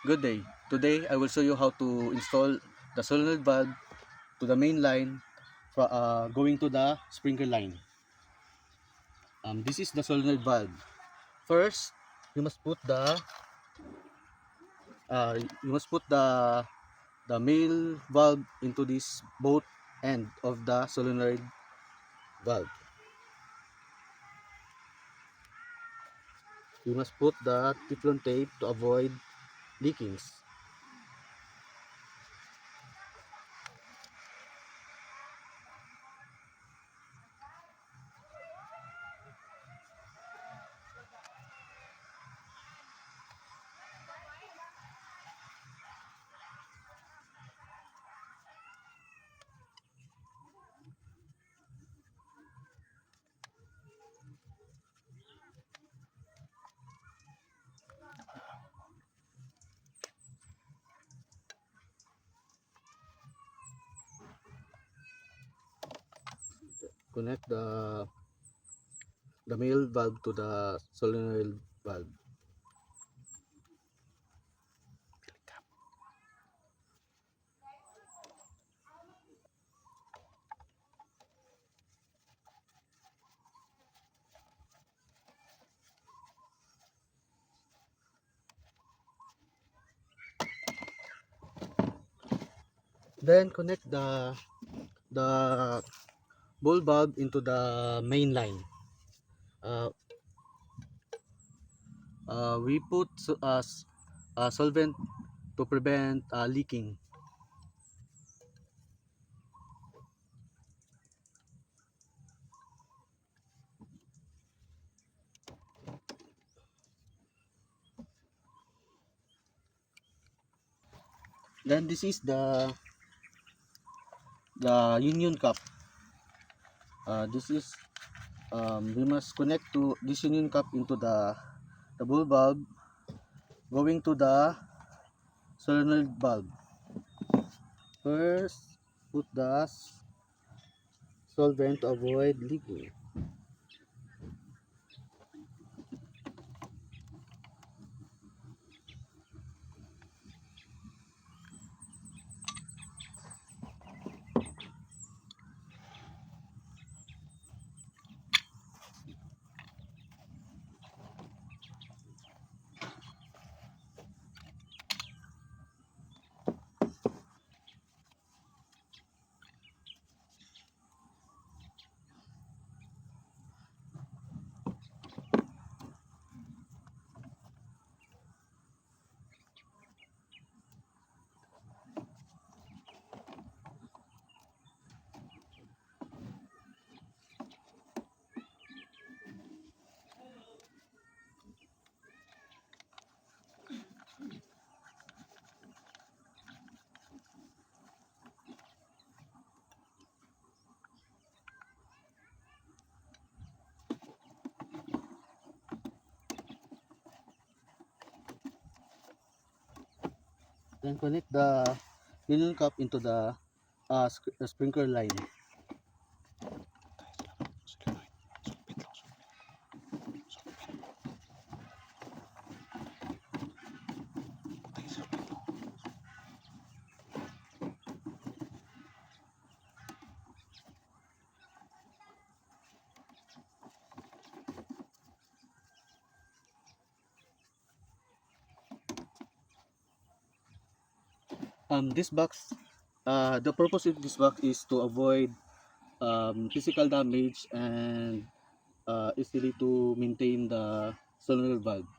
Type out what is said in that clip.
Good day. Today I will show you how to install the solenoid valve to the main line going to the sprinkler line. This is the solenoid valve. First, you must put the male valve into this both end of the solenoid valve. You must put the Teflon tape to avoid leakings. Connect the male valve to the solenoid valve. Then connect the ball valve into the main line. Uh, we put solvent to prevent leaking. Then this is the union cup. This is we must connect to this union cup into the ball valve going to the solenoid valve. First, put the solvent to avoid leaking. Then connect the union cup into the sprinkler line. This box, the purpose of this box is to avoid physical damage and easily to maintain the solenoid valve.